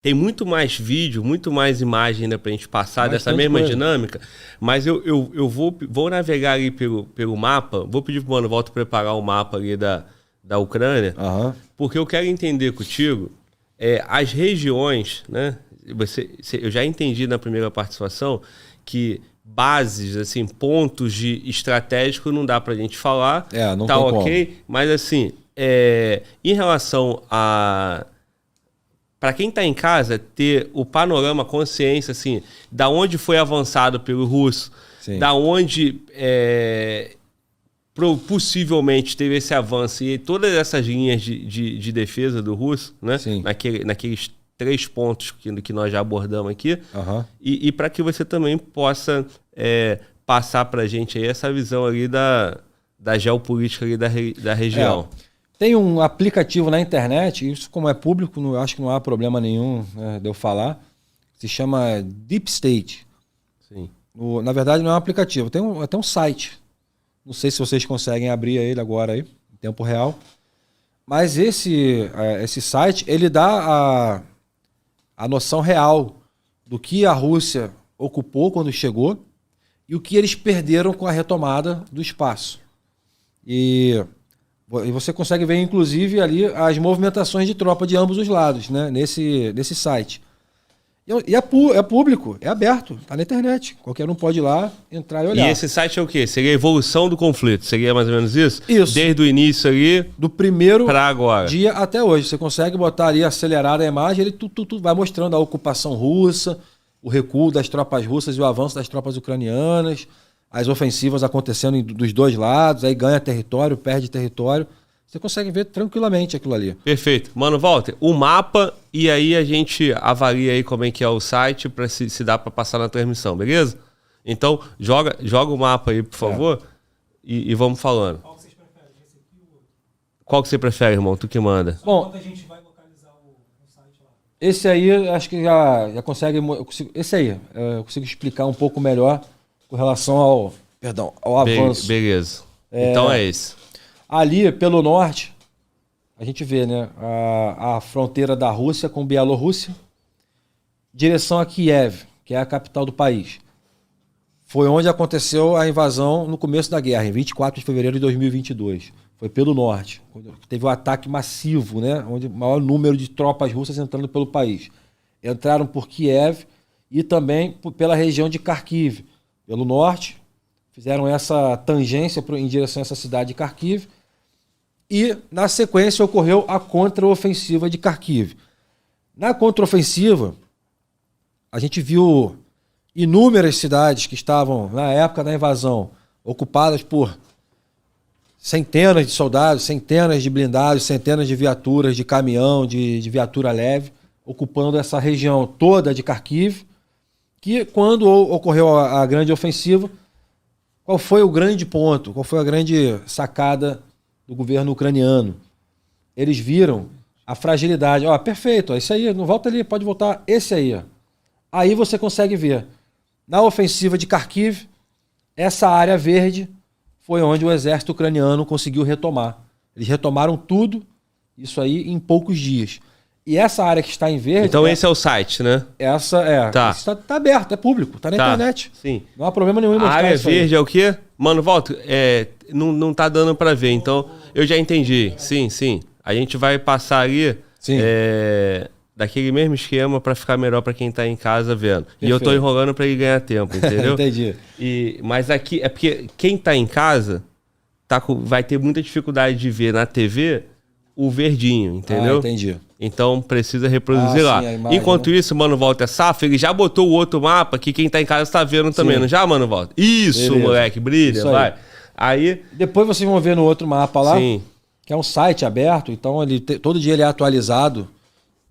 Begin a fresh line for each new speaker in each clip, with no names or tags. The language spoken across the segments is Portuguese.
Tem muito mais vídeo, muito mais imagem ainda pra gente passar dessa mesma dinâmica, mas eu vou navegar ali pelo mapa, vou pedir pro Mano Walter preparar o mapa ali da Ucrânia, porque eu quero entender contigo as regiões, né? Eu já entendi na primeira participação que bases, assim, pontos de estratégico não dá pra gente falar,
não
tá
tem
ok,
como.
mas assim, em relação a... Para quem está em casa, ter o panorama, a consciência, assim, da onde foi avançado pelo russo, da onde possivelmente teve esse avanço e todas essas linhas de defesa do russo, né? Naqueles 3 pontos que nós já abordamos aqui, e para que você também possa passar para a gente aí essa visão ali da geopolítica ali da região.
Tem um aplicativo na internet, isso como é público, eu acho que não há problema nenhum, né, de eu falar, se chama Deep State. Na verdade não é um aplicativo, tem até um site. Não sei se vocês conseguem abrir ele agora aí, em tempo real. Mas esse site, ele dá a noção real do que a Rússia ocupou quando chegou e o que eles perderam com a retomada do espaço. E você consegue ver, inclusive, ali as movimentações de tropa de ambos os lados, né? Nesse site. E é público, é aberto, tá na internet. Qualquer um pode ir lá, entrar e olhar.
E esse site é o quê? Seria a evolução do conflito? Seria mais ou menos isso?
Isso.
Desde o início ali,
do primeiro
pra agora.
Dia até hoje. Você consegue botar ali acelerada a imagem, ele tudo vai mostrando a ocupação russa, o recuo das tropas russas e o avanço das tropas ucranianas, as ofensivas acontecendo dos dois lados, aí ganha território, perde território. Você consegue ver tranquilamente aquilo ali.
Perfeito. Mano, Walter, o mapa e aí a gente avalia aí como é que é o site para se dá para passar na transmissão, beleza? Então, joga o mapa aí, por favor, e vamos falando. Qual que vocês preferem? Esse aqui ou outro? Qual que você prefere, irmão? Tu que manda.
Bom,
quando a gente vai localizar o site lá.
Esse aí, acho que já consegue... Esse aí, eu consigo explicar um pouco melhor com relação ao avanço.
Beleza. Então é esse.
Ali, pelo norte, a gente vê, né, a fronteira da Rússia com Bielorrússia, direção a Kiev, que é a capital do país. Foi onde aconteceu a invasão no começo da guerra, em 24 de fevereiro de 2022. Foi pelo norte, quando teve um ataque massivo, né, onde o maior número de tropas russas entrando pelo país. Entraram por Kiev e também pela região de Kharkiv, pelo norte. Fizeram essa tangência em direção a essa cidade de Kharkiv. E, na sequência, ocorreu a contraofensiva de Kharkiv. Na contraofensiva, a gente viu inúmeras cidades que estavam, na época da invasão, ocupadas por centenas de soldados, centenas de blindados, centenas de viaturas, de caminhão, de viatura leve, ocupando essa região toda de Kharkiv, que, quando ocorreu a grande ofensiva, qual foi o grande ponto, qual foi a grande sacada do governo ucraniano? Eles viram a fragilidade. Perfeito, isso aí, não volta ali, pode voltar esse aí. Aí você consegue ver. Na ofensiva de Kharkiv, essa área verde foi onde o exército ucraniano conseguiu retomar. Eles retomaram tudo, isso aí, em poucos dias. E essa área que está em verde...
Então esse é o site, né?
Essa é.
Tá.
Está aberto, é público, está na internet.
Sim.
Não há problema nenhum em mostrar
a área
isso aí.
verde é o quê? Mano, Walter, não tá dando para ver, então eu já entendi. Sim. A gente vai passar ali daquele mesmo esquema para ficar melhor para quem tá em casa vendo. Perfeito. E eu tô enrolando para ele ganhar tempo, entendeu?
Entendi.
Mas aqui é porque quem tá em casa vai ter muita dificuldade de ver na TV o verdinho, entendeu?
Entendi.
Então precisa reproduzir lá.
Sim, imagem,
enquanto isso, Mano Walter Safra, ele já botou o outro mapa que quem tá em casa tá vendo também, não já, Mano Walter? Isso, beleza. Moleque, brilha, isso vai. Aí.
Depois vocês vão ver no outro mapa lá,
sim,
que é um site aberto, então todo dia ele é atualizado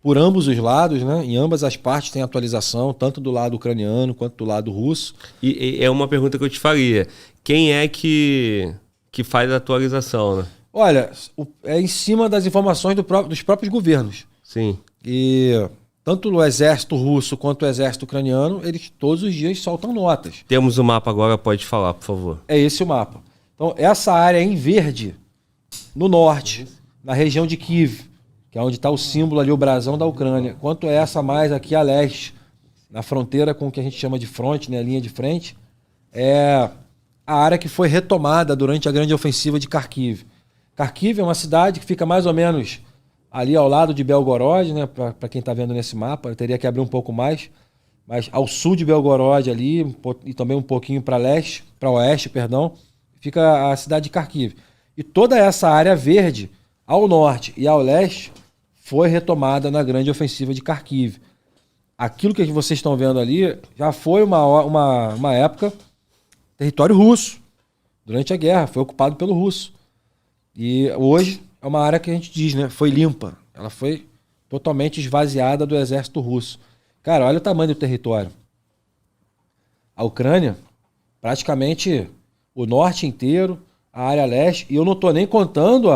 por ambos os lados, né? Em ambas as partes tem atualização, tanto do lado ucraniano quanto do lado russo.
E é uma pergunta que eu te faria. Quem é que faz a atualização, né?
Olha, é em cima das informações dos próprios governos.
Sim.
E tanto o exército russo quanto o exército ucraniano, eles todos os dias soltam notas.
Temos o mapa agora, pode falar, por favor.
É esse o mapa. Então, essa área em verde, no norte, na região de Kiev, que é onde está o símbolo ali, o brasão da Ucrânia, quanto essa mais aqui a leste, na fronteira com o que a gente chama de fronte, né, a linha de frente, é a área que foi retomada durante a grande ofensiva de Kharkiv. Kharkiv é uma cidade que fica mais ou menos ali ao lado de Belgorod, né, para quem está vendo nesse mapa, eu teria que abrir um pouco mais, mas ao sul de Belgorod ali, e também um pouquinho para oeste, fica a cidade de Kharkiv. E toda essa área verde, ao norte e ao leste, foi retomada na grande ofensiva de Kharkiv. Aquilo que vocês estão vendo ali já foi uma época território russo. Durante a guerra, foi ocupado pelo russo. E hoje é uma área que a gente diz, né? Foi limpa. Ela foi totalmente esvaziada do exército russo. Cara, olha o tamanho do território. A Ucrânia, praticamente o norte inteiro, a área leste, e eu não estou nem contando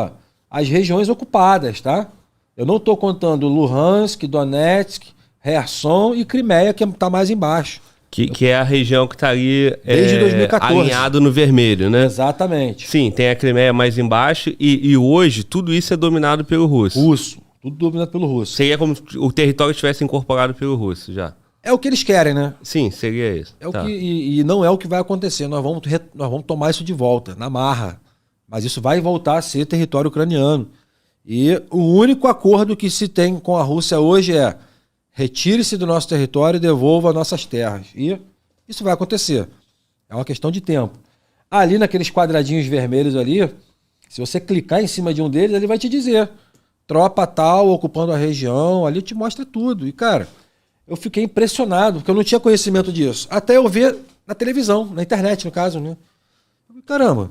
as regiões ocupadas, tá? Eu não estou contando Luhansk, Donetsk, Kherson e Crimeia, que está mais embaixo.
Que é a região que está ali
desde 2014.
Alinhado no vermelho, né?
Exatamente.
Sim, tem a Crimeia mais embaixo e hoje tudo isso é dominado pelo russo.
Tudo dominado pelo russo.
Seria como se o território estivesse incorporado pelo russo já.
É o que eles querem, né?
Sim, seria isso.
É o que, e não é o que vai acontecer. Nós vamos tomar isso de volta, na marra. Mas isso vai voltar a ser território ucraniano. E o único acordo que se tem com a Rússia hoje é: retire-se do nosso território e devolva nossas terras. E isso vai acontecer. É uma questão de tempo. Ali naqueles quadradinhos vermelhos ali, se você clicar em cima de um deles, ele vai te dizer: tropa tal, ocupando a região, ali te mostra tudo. E, cara, eu fiquei impressionado, porque eu não tinha conhecimento disso. Até eu ver na televisão, na internet, no caso, né? Caramba,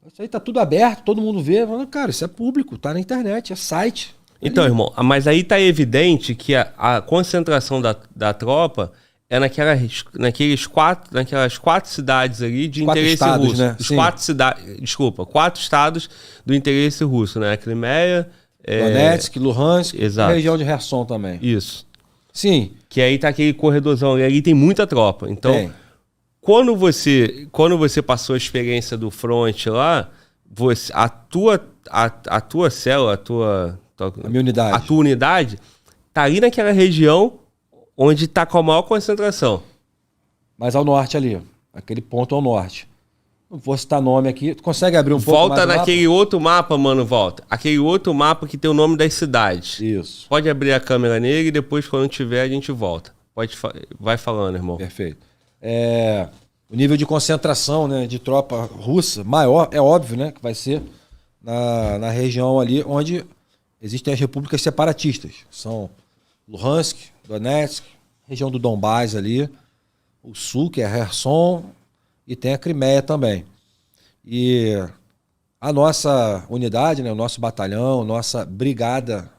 isso aí tá tudo aberto, todo mundo vê. Cara, isso é público, tá na internet, é site.
Então, irmão, mas aí tá evidente que a concentração da tropa é naquelas quatro cidades ali de interesse
estados,
russo.
né?
Quatro estados do interesse russo, né? A Crimeia,
Donetsk, Luhansk,
exato.
A região de Kherson também.
Isso.
Sim.
Que aí tá aquele corredorzão e ali tem muita tropa. Então, quando você passou a experiência do front lá, a tua célula,
a minha unidade.
A tua unidade tá ali naquela região onde tá com a maior concentração.
Mas ao norte ali, aquele ponto ao norte. Não vou citar nome aqui. Tu consegue abrir um pouco mais
Volta naquele outro mapa, mano, volta. Aquele outro mapa que tem o nome das cidades.
Isso.
Pode abrir a câmera nele e depois, quando tiver, a gente volta. Vai falando, irmão.
Perfeito. O nível de concentração, né, de tropa russa maior, é óbvio, né, que vai ser na região ali onde existem as repúblicas separatistas. São Luhansk, Donetsk, região do Donbás ali, o sul, que é Kherson, e tem a Crimeia também. E a nossa unidade, né, o nosso batalhão, nossa brigada,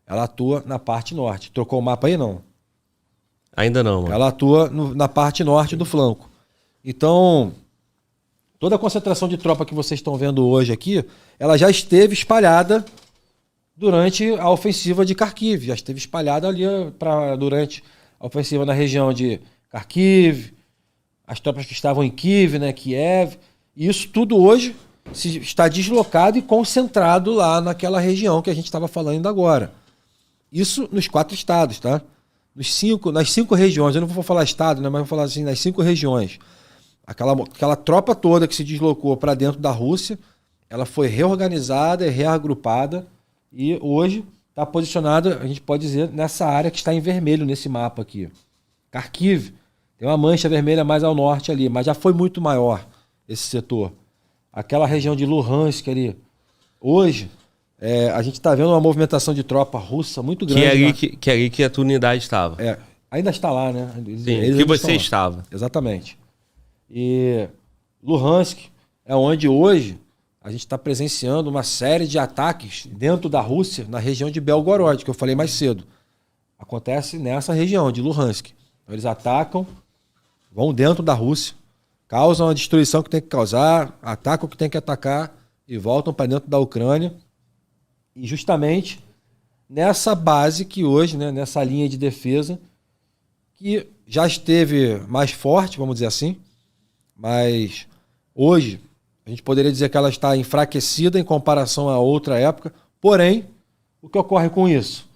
ela atua na parte norte. Trocou o mapa aí, não?
Ainda não, mano.
Ela atua na parte norte do flanco. Então, toda a concentração de tropa que vocês estão vendo hoje aqui, ela já esteve espalhada durante a ofensiva de Kharkiv. Já esteve espalhada ali durante a ofensiva na região de Kharkiv, as tropas que estavam em Kiev, né, Kiev. E isso tudo hoje está deslocado e concentrado lá naquela região que a gente estava falando agora. Isso nos 4 estados, tá? Nas 5 regiões, eu não vou falar estado, né, mas vou falar assim, nas 5 regiões. Aquela tropa toda que se deslocou para dentro da Rússia, ela foi reorganizada e reagrupada e hoje está posicionada, a gente pode dizer, nessa área que está em vermelho nesse mapa aqui. Kharkiv tem uma mancha vermelha mais ao norte ali, mas já foi muito maior esse setor. Aquela região de Luhansk ali, hoje, a gente está vendo uma movimentação de tropa russa muito grande.
Que é ali que a tua unidade estava.
Ainda está lá, né?
Sim, que você estava.
Exatamente. E Luhansk é onde hoje a gente está presenciando uma série de ataques dentro da Rússia, na região de Belgorod, que eu falei mais cedo. Acontece nessa região de Luhansk. Então, eles atacam, vão dentro da Rússia, causam a destruição que tem que causar, atacam o que tem que atacar e voltam para dentro da Ucrânia. E justamente nessa base que hoje, né, nessa linha de defesa, que já esteve mais forte, vamos dizer assim, mas hoje a gente poderia dizer que ela está enfraquecida em comparação a outra época, Porém, o que ocorre com isso?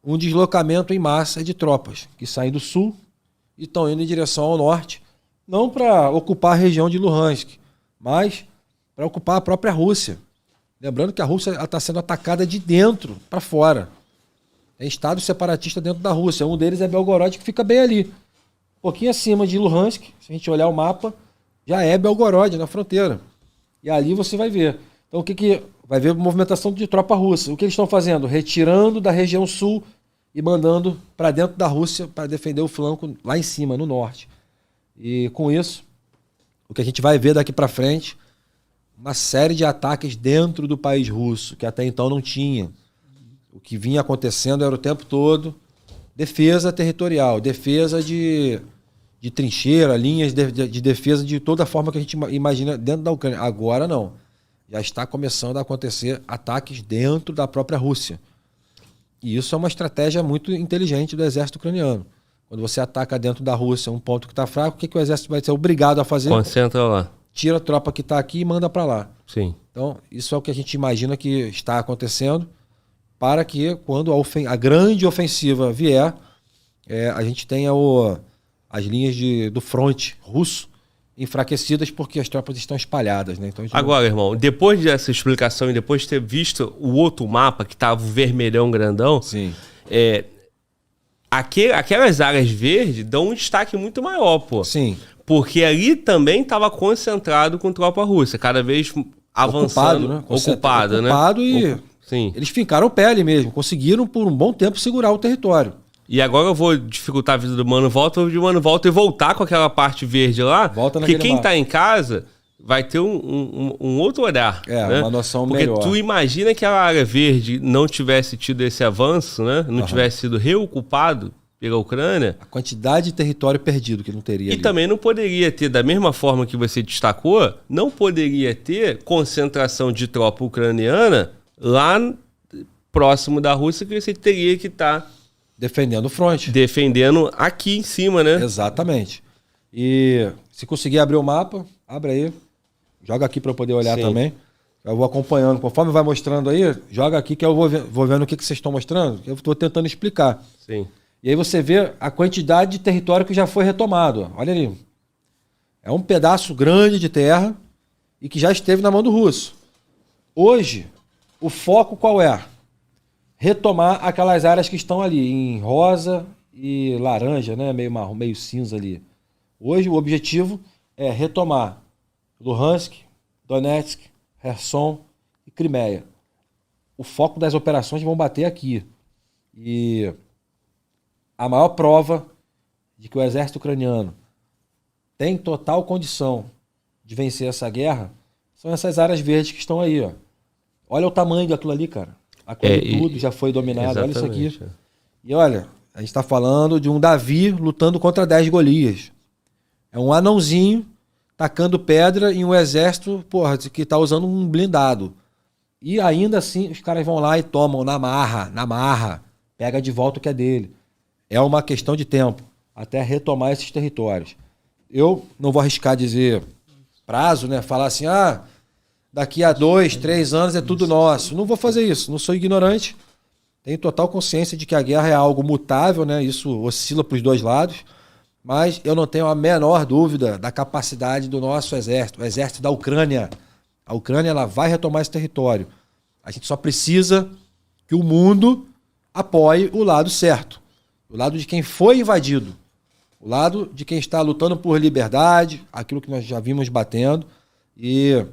Um deslocamento em massa de tropas que saem do sul e estão indo em direção ao norte, não para ocupar a região de Luhansk, mas para ocupar a própria Rússia. Lembrando que a Rússia está sendo atacada de dentro para fora. Tem estados separatistas dentro da Rússia. Um deles é Belgorod, que fica bem ali. Um pouquinho acima de Luhansk, se a gente olhar o mapa, já é Belgorod, na fronteira. E ali você vai ver. Então o que vai ver? Movimentação de tropa russa. O que eles estão fazendo? Retirando da região sul e mandando para dentro da Rússia para defender o flanco lá em cima, no norte. E com isso, o que a gente vai ver daqui para frente, uma série de ataques dentro do país russo, que até então não tinha. O que vinha acontecendo era o tempo todo defesa territorial, defesa de trincheira, linhas de defesa de toda a forma que a gente imagina dentro da Ucrânia. Agora não. Já está começando a acontecer ataques dentro da própria Rússia. E isso é uma estratégia muito inteligente do exército ucraniano. Quando você ataca dentro da Rússia um ponto que está fraco, o que o exército vai ser obrigado a fazer?
Concentra lá.
Tira a tropa que está aqui e manda para lá.
Sim.
Então, isso é o que a gente imagina que está acontecendo, para que quando a grande ofensiva vier, a gente tenha as linhas do fronte russo enfraquecidas, porque as tropas estão espalhadas. Né? Então,
agora, irmão, depois dessa explicação e depois de ter visto o outro mapa, que estava o vermelhão grandão,
sim.
Aquelas áreas verdes dão um destaque muito maior, pô.
Sim.
Porque ali também estava concentrado com tropa russa, cada vez avançando.
Ocupado, né? E
sim.
Eles fincaram o pé ali mesmo, conseguiram por um bom tempo segurar o território.
E agora eu vou dificultar a vida do Mano Volta, de Mano Volta e voltar com aquela parte verde lá, porque quem está em casa vai ter um outro olhar. Né?
Uma noção
porque
melhor.
Tu imagina que a área verde não tivesse tido esse avanço, né? Não tivesse sido reocupado pela Ucrânia.
A quantidade de território perdido que não teria.
E ali. Também não poderia ter, da mesma forma que você destacou, não poderia ter concentração de tropa ucraniana lá próximo da Rússia, que você teria que estar
defendendo o fronte.
Defendendo aqui em cima, né?
Exatamente. E se conseguir abrir o mapa, abre aí. Joga aqui para eu poder olhar. Sim. Também. Eu vou acompanhando. Conforme vai mostrando aí, joga aqui que eu vou vendo o que vocês estão mostrando. Eu estou tentando explicar.
Sim.
E aí você vê a quantidade de território que já foi retomado. Olha ali. É um pedaço grande de terra e que já esteve na mão do russo. Hoje, o foco qual é? Retomar aquelas áreas que estão ali, em rosa e laranja, né? Meio marrom, meio cinza ali. Hoje o objetivo é retomar Luhansk, Donetsk, Kherson e Crimeia. O foco das operações vão bater aqui. E a maior prova de que o exército ucraniano tem total condição de vencer essa guerra são essas áreas verdes que estão aí. Ó. Olha o tamanho daquilo ali, cara. Tudo já foi dominado. Olha isso aqui. E olha, a gente está falando de um Davi lutando contra 10 Golias. É um anãozinho tacando pedra em um exército, que está usando um blindado. E ainda assim, os caras vão lá e tomam na marra. Pega de volta o que é dele. É uma questão de tempo até retomar esses territórios. Eu não vou arriscar dizer prazo, né? Falar assim, daqui a 2, 3 anos é tudo nosso. Não vou fazer isso, não sou ignorante. Tenho total consciência de que a guerra é algo mutável, né? Isso oscila para os dois lados. Mas eu não tenho a menor dúvida da capacidade do nosso exército, o exército da Ucrânia. A Ucrânia ela vai retomar esse território. A gente só precisa que o mundo apoie o lado certo. O lado de quem foi invadido. O lado de quem está lutando por liberdade, aquilo que nós já vimos batendo. E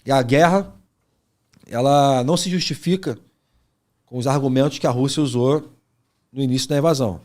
a guerra, ela não se justifica com os argumentos que a Rússia usou no início da invasão.